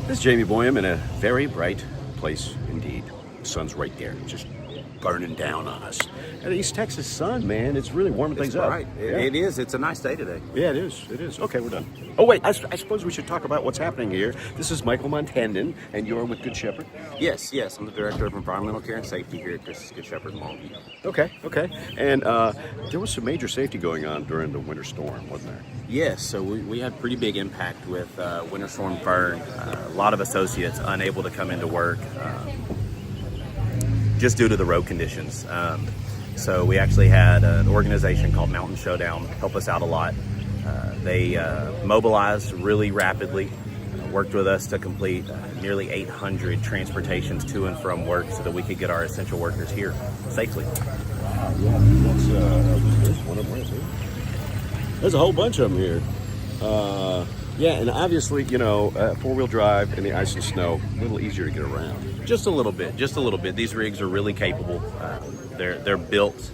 This is Jamie Boyum in a very bright place indeed. The sun's right there, just burning down on us. And East Texas sun, man, it's really warming things up. Right. It is. It's a nice day today. Yeah, it is. It is. Okay, we're done. Oh, wait, I suppose we should talk about what's happening here. This is Michael Montandon, and you're with Good Shepard? Yes. I'm the Director of Environmental Care and Safety here at CHRISTUS Good Shepard in Longview. Okay. And there was some major safety going on during the winter storm, wasn't there? Yes, so we had pretty big impact with Winter Storm Fern. A lot of associates unable to come into work just due to the road conditions. So we actually had an organization called Mountain Showdown help us out a lot. They mobilized really rapidly, worked with us to complete nearly 800 transportations to and from work so that we could get our essential workers here safely. Yeah, there's one of them right here. There's a whole bunch of them here. Yeah, and obviously, four-wheel drive in the ice and snow, a little easier to get around. Just a little bit. These rigs are really capable. They're built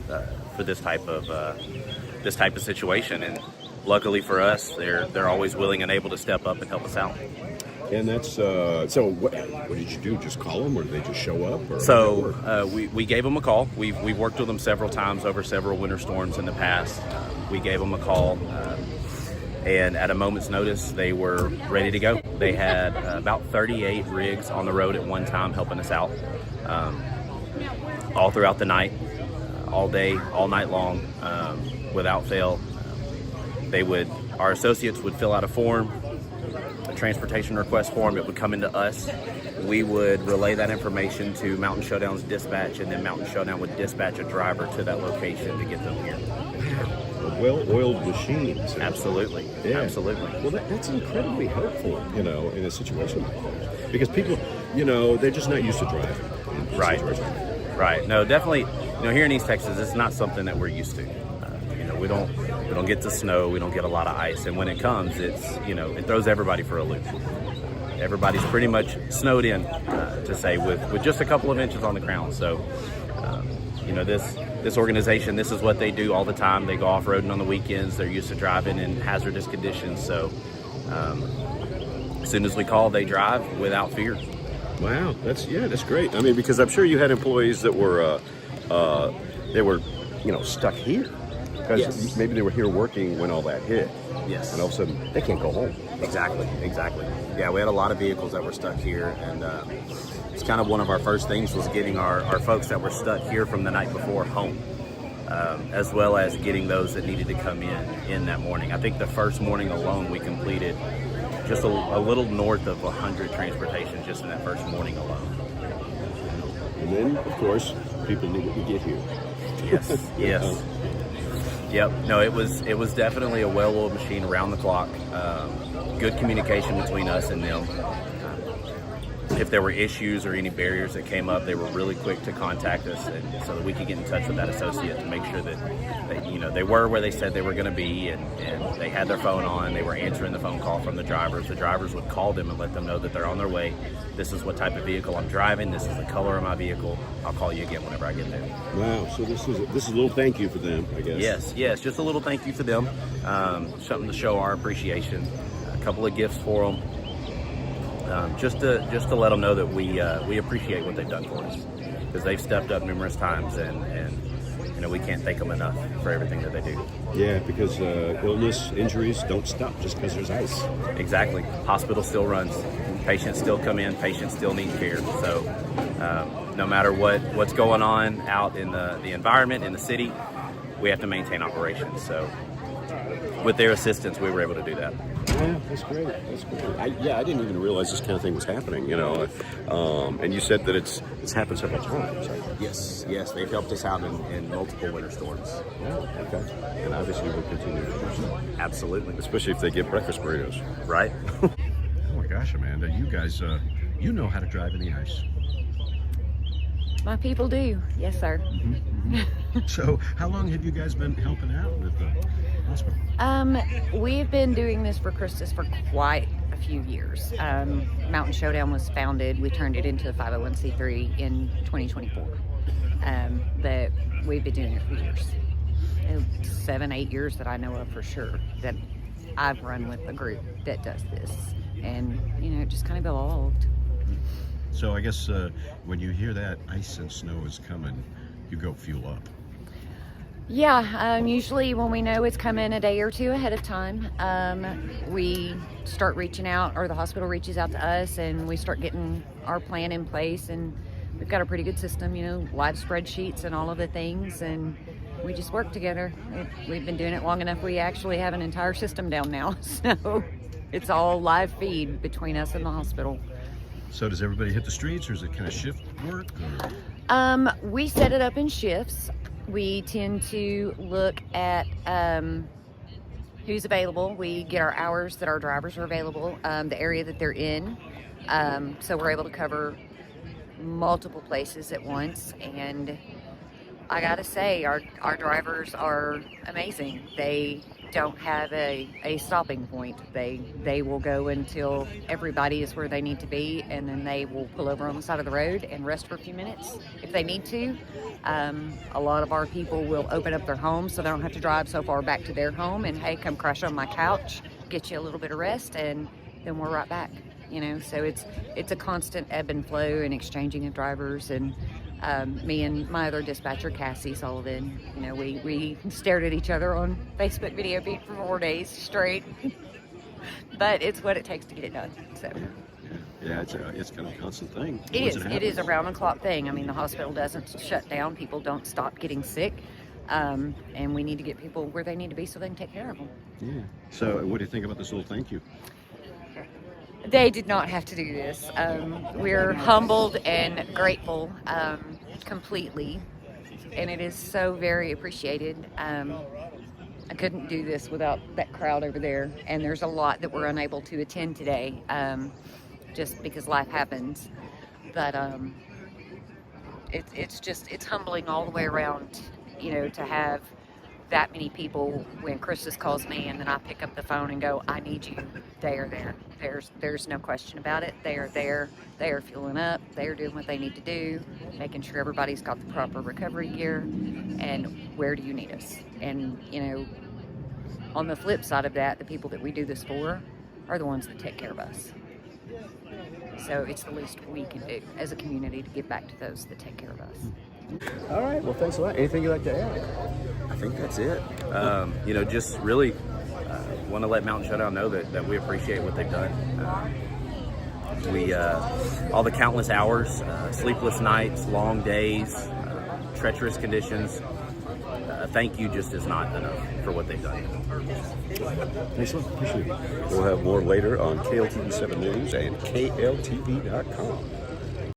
for this type of situation, and luckily for us, they're always willing and able to step up and help us out. And that's so. What did you do? Just call them, or did they just show up? Or so we gave them a call. We've worked with them several times over several winter storms in the past. We gave them a call. And at a moment's notice, they were ready to go. They had about 38 rigs on the road at one time helping us out, all throughout the night, all day, all night long, without fail. Our associates would fill out a form, a transportation request form. It would come into us. We would relay that information to Mountain Showdown's dispatch, and then Mountain Showdown would dispatch a driver to that location to get them here. Well-oiled machines. Absolutely. Yeah. Absolutely. Well, that's incredibly helpful, in a situation like this. Because people, they're just not used to driving. Right. No, definitely, here in East Texas, it's not something that we're used to. We don't get the snow, we don't get a lot of ice, and when it comes, it throws everybody for a loop. Everybody's pretty much snowed in, to say, with just a couple of inches on the ground. So, this organization, this is what they do all the time. They go off-roading on the weekends. They're used to driving in hazardous conditions. So as soon as we call, they drive without fear. Wow, that's great. I mean, because I'm sure you had employees that were stuck here. Because Yes. maybe they were here working when all that hit. Yes. And all of a sudden, they can't go home. Exactly. Yeah, we had a lot of vehicles that were stuck here, and it's kind of one of our first things was getting our folks that were stuck here from the night before home, as well as getting those that needed to come in that morning. I think the first morning alone, we completed just a little north of 100 transportations just in that first morning alone. And then, of course, people knew what you get here. Yes. Yep. No, it was definitely a well-oiled machine around the clock. Good communication between us and them. If there were issues or any barriers that came up, they were really quick to contact us, and so that we could get in touch with that associate to make sure that they were where they said they were going to be, and they had their phone on. They were answering the phone call from the drivers. The drivers would call them and let them know that they're on their way. This is what type of vehicle I'm driving. This is the color of my vehicle. I'll call you again whenever I get there. Wow. So this is a little thank you for them, I guess. Yes. Just a little thank you for them. Something to show our appreciation. A couple of gifts for them. Just to let them know that we appreciate what they've done for us, because they've stepped up numerous times, and we can't thank them enough for everything that they do. Yeah, because illness, injuries don't stop just because there's ice. Exactly. Hospital still runs. Patients still come in. Patients still need care. So no matter what's going on out in the environment in the city, we have to maintain operations. So with their assistance, we were able to do that. Yeah, that's great. I didn't even realize this kind of thing was happening, and you said that it's happened several times. Yes, they've helped us out in multiple winter storms. Oh, okay. And obviously we'll continue to do so. Absolutely. Especially if they get breakfast burritos. Right. Oh my gosh, Amanda, you guys, you know how to drive in the ice. My people do. Yes, sir. So how long have you guys been helping out with the hospital? We've been doing this for CHRISTUS for quite a few years. Mountain Showdown was founded. We turned it into a 501c3 in 2024. But we've been doing it for years. 7-8 years that I know of for sure that I've run with a group that does this. and it just kind of evolved. So I guess when you hear that ice and snow is coming, you go fuel up. Yeah, usually when we know it's coming a day or two ahead of time, we start reaching out, or the hospital reaches out to us, and we start getting our plan in place. And we've got a pretty good system, live spreadsheets and all of the things, and we just work together. We've been doing it long enough. We actually have an entire system down now, so it's all live feed between us and the hospital. So does everybody hit the streets, or is it kind of shift work? Or? We set it up in shifts. We tend to look at who's available. We get our hours that our drivers are available, the area that they're in. So we're able to cover multiple places at once. And I gotta say, our drivers are amazing. They don't have a stopping point. They will go until everybody is where they need to be, and then they will pull over on the side of the road and rest for a few minutes if they need to. A lot of our people will open up their homes so they don't have to drive so far back to their home, and hey, come crash on my couch, get you a little bit of rest, and then we're right back. So it's a constant ebb and flow and exchanging of drivers. And me and my other dispatcher, Cassie Sullivan, we stared at each other on Facebook video feed for 4 days straight. But it's what it takes to get it done. So yeah, it's kind of a constant thing. It is a round the clock thing. I mean, the hospital doesn't shut down. People don't stop getting sick. And we need to get people where they need to be so they can take care of them. Yeah. So what do you think about this little thank you? They did not have to do this. We're humbled and grateful completely, and it is so very appreciated. I couldn't do this without that crowd over there, and there's a lot that we're unable to attend today, just because life happens. But it's humbling all the way around, to have that many people. When CHRISTUS calls me and then I pick up the phone and go, I need you, they are there. There's no question about it. They are there. They are fueling up. They are doing what they need to do, making sure everybody's got the proper recovery gear. And where do you need us? And on the flip side of that, the people that we do this for are the ones that take care of us. So it's the least we can do as a community to give back to those that take care of us. All right. Well, thanks a lot. Anything you'd like to add? I think that's it. Just really want to let Mountain Showdown know that we appreciate what they've done. All the countless hours, sleepless nights, long days, treacherous conditions. Thank you just is not enough for what they've done. Thanks a lot. Appreciate it. We'll have more later on KLTV 7 News and KLTV.com.